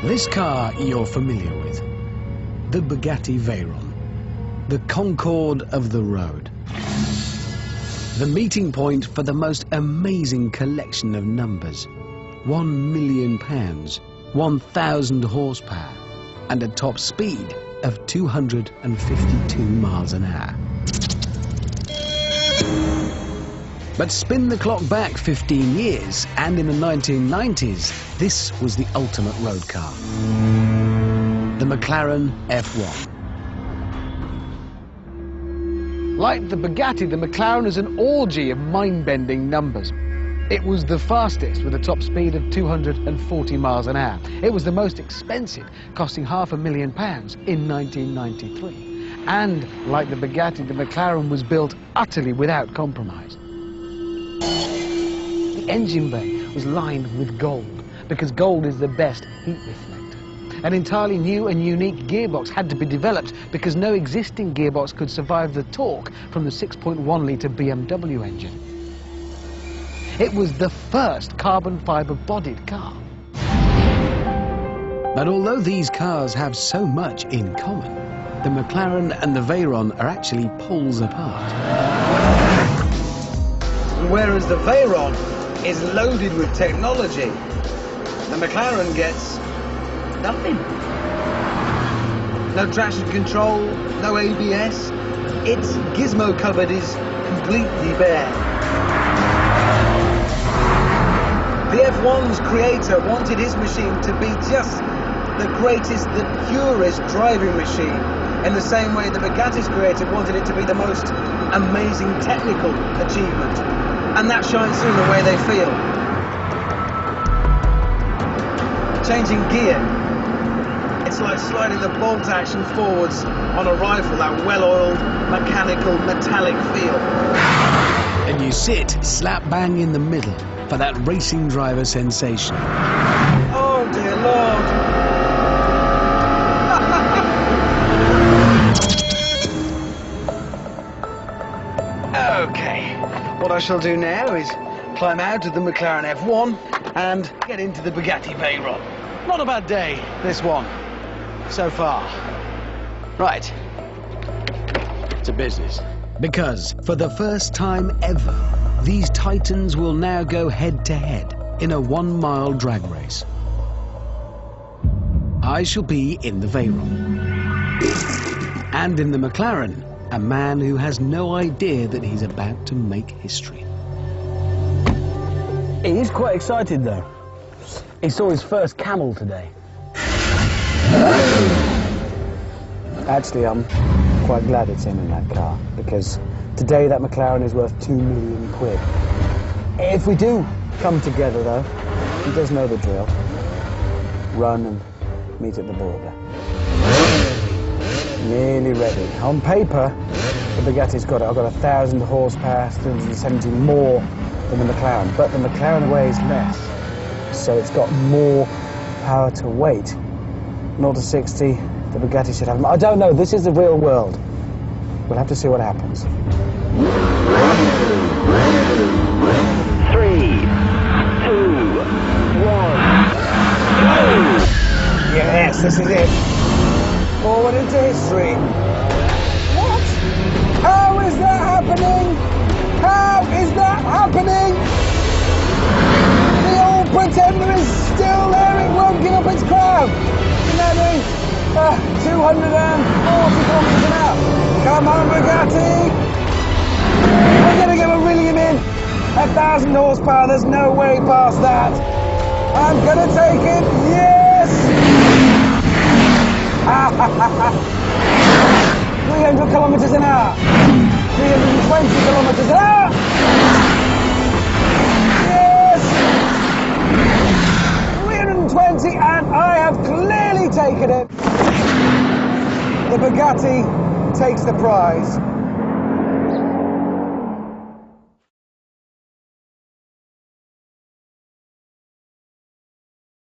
This car you're familiar with, the Bugatti Veyron, the Concorde of the road. The meeting point for the most amazing collection of numbers. £1 million, 1,000 horsepower, and a top speed of 252 miles an hour. But spin the clock back 15 years, and in the 1990s, this was the ultimate road car. The Maclaren F1. Like the Bugatti, the Maclaren is an orgy of mind-bending numbers. It was the fastest, with a top speed of 240 miles an hour. It was the most expensive, costing £500,000 in 1993. And, like the Bugatti, the Maclaren was built utterly without compromise. The engine bay was lined with gold, because gold is the best heat reflector. An entirely new and unique gearbox had to be developed because no existing gearbox could survive the torque from the 6.1-litre BMW engine. It was the first carbon fibre bodied car. But although these cars have so much in common, the Maclaren and the Veyron are actually poles apart. Whereas the Veyron is loaded with technology, the Maclaren gets nothing. No traction control, no ABS. Its gizmo cupboard is completely bare. The F1's creator wanted his machine to be just the greatest, the purest driving machine, in the same way the Bugatti's creator wanted it to be the most amazing technical achievement. And that shines through in the way they feel. Changing gear, it's like sliding the bolt action forwards on a rifle, that well-oiled, mechanical, metallic feel. And you sit slap bang in the middle for that racing driver sensation. Oh dear Lord! Okay, what I shall do now is climb out of the Maclaren F1 and get into the Bugatti Veyron. Not a bad day, this one, so far. Right, to business. Because for the first time ever, these titans will now go head-to-head in a 1-mile drag race. I shall be in the Veyron. And in the Maclaren, a man who has no idea that he's about to make history. He's quite excited though. He saw his first camel today. Actually, I'm quite glad it's him in that car, because today that McLaren is worth £2 million. If we do come together though, he does know the drill. Run and meet at the border. Nearly ready. On paper, the Bugatti's got it. I've got 1,000 horsepower, 370 more than the McLaren, but the McLaren weighs less, so it's got more power to weight. 0 to 60, the Bugatti should have. I don't know. This is the real world. We'll have to see what happens. 3, 2, 1, go! Yes, this is it. Forward into history. What? How is that happening? How is that happening? The old pretender is still there. It won't give up its crown. Steady. 240 kilometers an hour. Come on, Bugatti. We're going to get a reeling in. 1,000 horsepower. There's no way past that. I'm going to take it. Yes. 300 kilometers an hour. 320 kilometers an hour. Yes. 320, and I have clearly taken it. The Bugatti takes the prize.